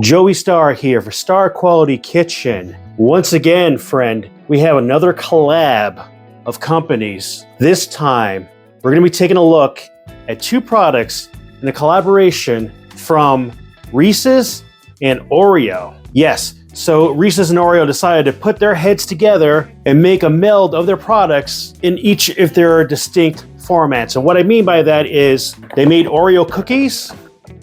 Joey Starr here for Star Quality Kitchen. Once again, friend, we have another collab of companies. This time, we're going to be taking a look at two products in a collaboration from Reeses and Oreo. Yes, so Reeses and Oreo decided to put their heads together and make a meld of their products in each of their distinct formats. And what I mean by that is they made Oreo cookies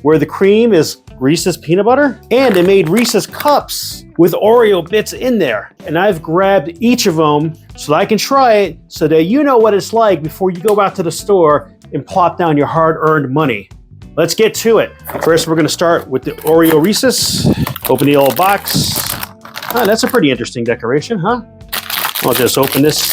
where the cream is Reese's peanut butter, and they made Reese's cups with Oreo bits in there. And I've grabbed each of them so that I can try it so that you know what it's like before you go out to the store and plop down your hard-earned money. Let's get to it. First, we're gonna start with the Oreo Reeses. Open the old box. Oh, that's a pretty interesting decoration, huh? I'll just open this.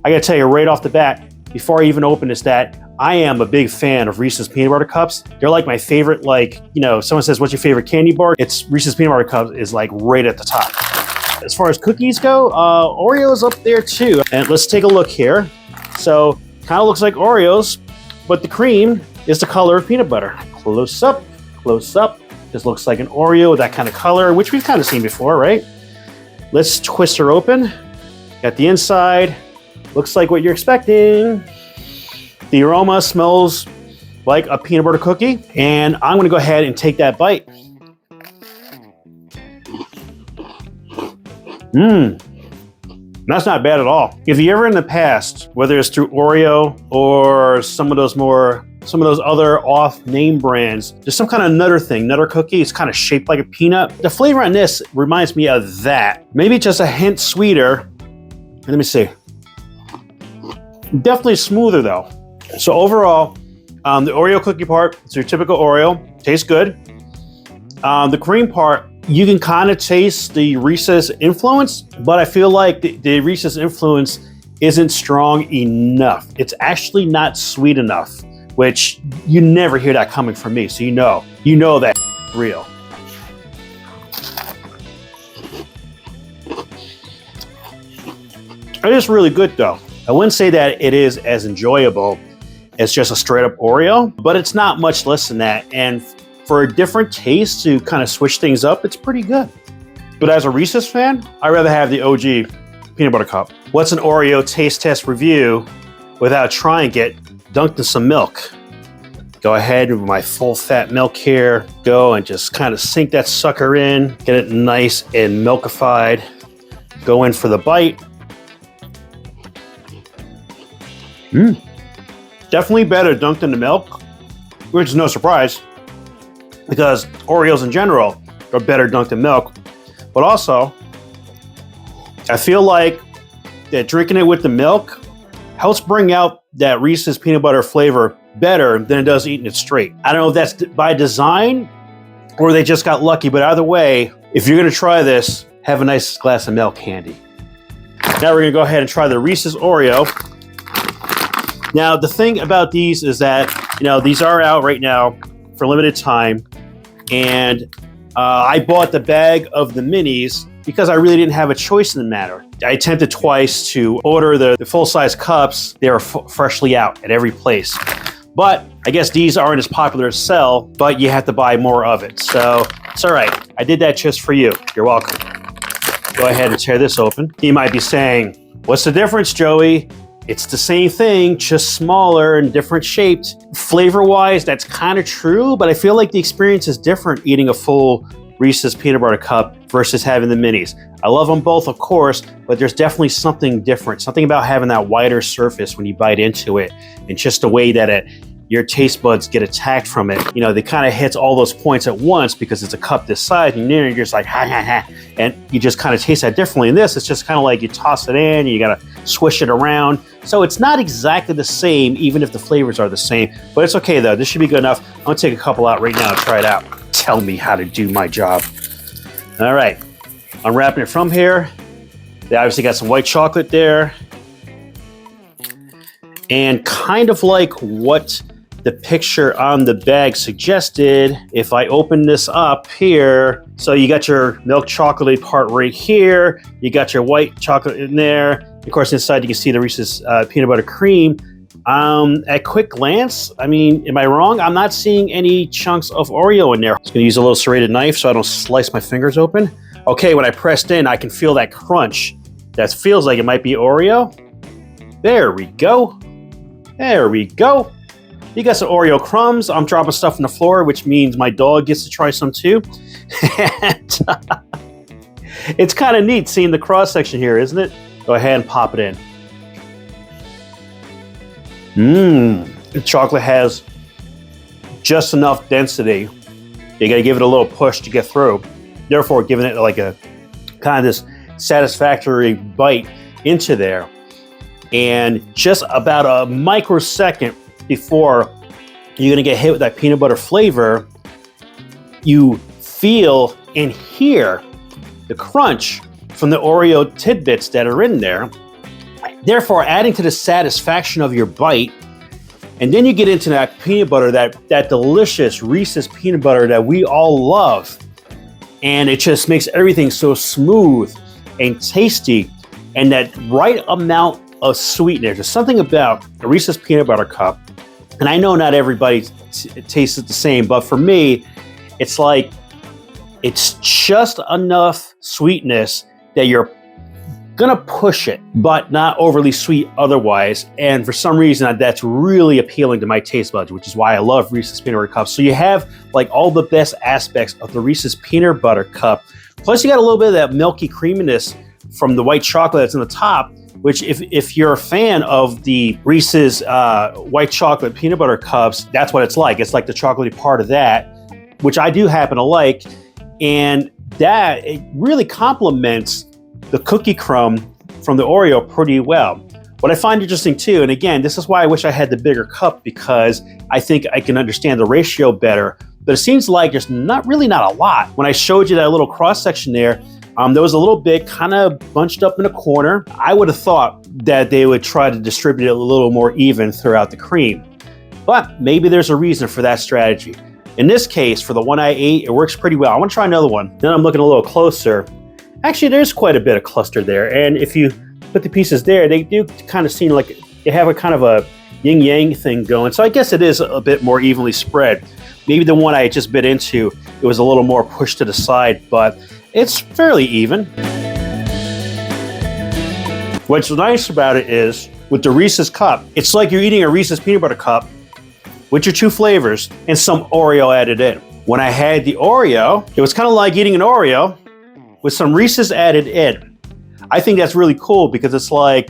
I gotta tell you right off the bat, before I even open this, that I am a big fan of Reese's peanut butter cups. They're like my favorite, like, you know, someone says, what's your favorite candy bar? It's Reese's peanut butter cups is like right at the top. As far as cookies go, Oreo's up there too. And let's take a look here. So, kind of looks like Oreos, but the cream is the color of peanut butter. Close up, close up. This looks like an Oreo with that kind of color, which we've kind of seen before, right? Let's twist her open. Got the inside. Looks like what you're expecting. The aroma smells like a peanut butter cookie, and I'm gonna go ahead and take that bite. That's not bad at all. If you ever in the past, whether it's through Oreo or some of those other off-name brands, there's some kind of nutter thing, nutter cookie, it's kind of shaped like a peanut. The flavor on this reminds me of that. Maybe just a hint sweeter. Let me see. Definitely smoother though. So overall, the Oreo cookie part, it's your typical Oreo, tastes good. The cream part, you can kind of taste the Reese's influence, but I feel like the Reese's influence isn't strong enough. It's actually not sweet enough, which you never hear that coming from me. So you know that real. It is really good though. I wouldn't say that it is as enjoyable as just a straight up Oreo, but it's not much less than that. And for a different taste to kind of switch things up, it's pretty good. But as a Reese's fan, I'd rather have the OG peanut butter cup. What's an Oreo taste test review without trying it dunked in some milk? Go ahead with my full fat milk here. Go and just kind of sink that sucker in, get it nice and milkified. Go in for the bite. Definitely better dunked in the milk, which is no surprise because Oreos in general are better dunked in milk. But also, I feel like that drinking it with the milk helps bring out that Reese's peanut butter flavor better than it does eating it straight. I don't know if that's by design or they just got lucky, but either way, if you're gonna try this, have a nice glass of milk handy. Now we're gonna go ahead and try the Reese's Oreo. Now, the thing about these is that, you know, these are out right now for limited time. And I bought the bag of the minis because I really didn't have a choice in the matter. I attempted twice to order the full-size cups. They are freshly out at every place. But I guess these aren't as popular to sell, but you have to buy more of it. So it's all right. I did that just for you. You're welcome. Go ahead and tear this open. You might be saying, what's the difference, Joey? It's the same thing, just smaller and different shaped. Flavor-wise, that's kind of true, but I feel like the experience is different eating a full Reese's peanut butter cup versus having the minis. I love them both, of course, but there's definitely something different. Something about having that wider surface when you bite into it and just the way that your taste buds get attacked from it. You know, they kind of hits all those points at once because it's a cup this size and you're just like, ha, ha, ha. And you just kind of taste that differently. In this, it's just kind of like you toss it in, you gotta swish it around. So it's not exactly the same, even if the flavors are the same, but it's okay though. This should be good enough. I'm gonna take a couple out right now and try it out. Tell me how to do my job. All right, unwrapping it from here. They obviously got some white chocolate there. And kind of like what the picture on the bag suggested, if I open this up here, so you got your milk chocolate part right here, you got your white chocolate in there. Of course, inside you can see the Reese's peanut butter cream. At quick glance, I mean, am I wrong? I'm not seeing any chunks of Oreo in there. I'm just gonna use a little serrated knife so I don't slice my fingers open. Okay, when I pressed in, I can feel that crunch. That feels like it might be Oreo. There we go. There we go. You got some Oreo crumbs. I'm dropping stuff on the floor, which means my dog gets to try some too. And it's kind of neat seeing the cross section here, isn't it? Go ahead and pop it in. The chocolate has just enough density. You got to give it a little push to get through. Therefore, giving it like a kind of this satisfactory bite into there. And just about a microsecond before you're going to get hit with that peanut butter flavor, you feel and hear the crunch from the Oreo tidbits that are in there. Therefore, adding to the satisfaction of your bite. And then you get into that peanut butter, that delicious Reese's peanut butter that we all love. And it just makes everything so smooth and tasty, and that right amount of sweetness. There's something about a Reese's peanut butter cup, and I know not everybody tastes it the same, but for me, it's like, it's just enough sweetness that you're gonna push it, but not overly sweet otherwise. And for some reason, that's really appealing to my taste buds, which is why I love Reese's peanut butter cups. So you have like all the best aspects of the Reese's peanut butter cup. Plus you got a little bit of that milky creaminess from the white chocolate that's in the top, which if you're a fan of the Reese's white chocolate peanut butter cups, that's what it's like. It's like the chocolatey part of that, which I do happen to like. And that, it really complements the cookie crumb from the Oreo pretty well. What I find interesting too, and again, this is why I wish I had the bigger cup, because I think I can understand the ratio better, but it seems like there's not a lot. When I showed you that little cross section there was a little bit kind of bunched up in a corner. I would have thought that they would try to distribute it a little more even throughout the cream, but maybe there's a reason for that strategy. In this case, for the one I ate, it works pretty well. I want to try another one. Then I'm looking a little closer. Actually, there's quite a bit of cluster there, and if you put the pieces there, they do kind of seem like they have a kind of a yin-yang thing going, so I guess it is a bit more evenly spread. Maybe the one I just bit into, it was a little more pushed to the side, but it's fairly even. What's nice about it is, with the Reese's cup, it's like you're eating a Reese's peanut butter cup with your two flavors and some Oreo added in. When I had the Oreo, it was kind of like eating an Oreo with some Reese's added in. I think that's really cool because it's like,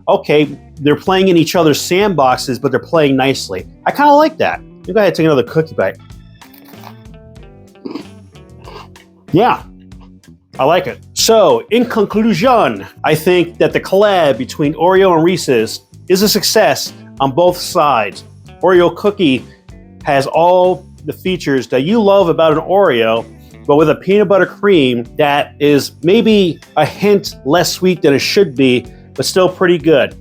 okay, they're playing in each other's sandboxes, but they're playing nicely. I kind of like that. You go ahead and take another cookie bite. Yeah, I like it. So, in conclusion, I think that the collab between Oreo and Reese's is a success on both sides. Oreo cookie has all the features that you love about an Oreo, but with a peanut butter cream that is maybe a hint less sweet than it should be, but still pretty good.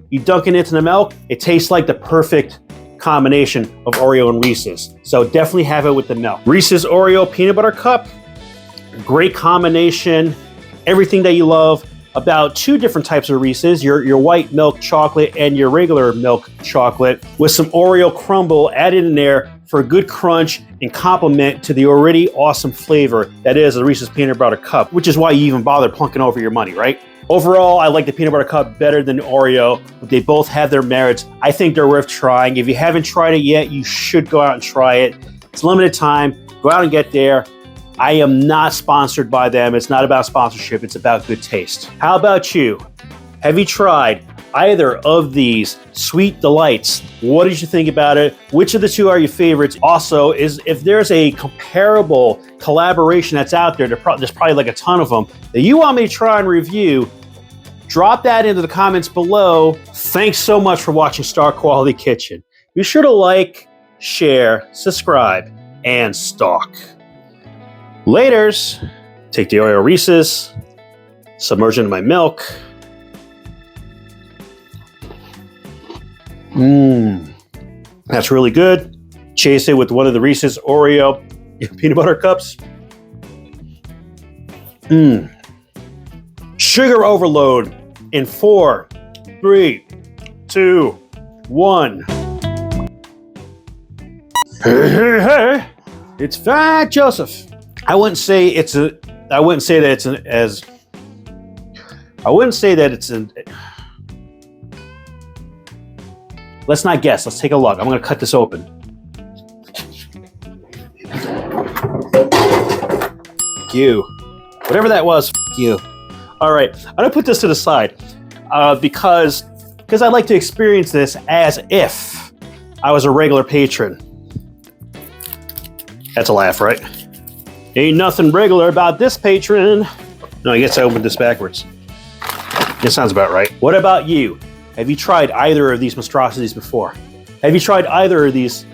You dunk it into the milk, it tastes like the perfect combination of Oreo and Reese's. So definitely have it with the milk. Reese's Oreo peanut butter cup, great combination, everything that you love about two different types of Reese's, your white milk chocolate and your regular milk chocolate, with some Oreo crumble added in there for a good crunch and complement to the already awesome flavor that is a Reese's peanut butter cup, which is why you even bother plunking over your money, right? Overall, I like the peanut butter cup better than the Oreo, but they both have their merits. I think they're worth trying. If you haven't tried it yet, you should go out and try it. It's limited time. Go out and get there. I am not sponsored by them. It's not about sponsorship. It's about good taste. How about you? Have you tried either of these sweet delights? What did you think about it? Which of the two are your favorites? Also, if there's a comparable collaboration that's out there, there's probably like a ton of them, that you want me to try and review, drop that into the comments below. Thanks so much for watching Star Quality Kitchen. Be sure to like, share, subscribe, and stalk. Laters. Take the Oreo Reese's, submerge it in my milk. That's really good. Chase it with one of the Reese's Oreo peanut butter cups. Sugar overload in 4, 3, 2, 1. Hey, hey, hey! It's Fat Joseph. I wouldn't say that it's an. Let's not guess. Let's take a look. I'm going to cut this open. F you. Whatever that was, f you. All right, I'm going to put this to the side because I'd like to experience this as if I was a regular patron. That's a laugh, right? Ain't nothing regular about this patron. No, I guess I opened this backwards. It sounds about right. What about you? Have you tried either of these monstrosities before? Have you tried either of these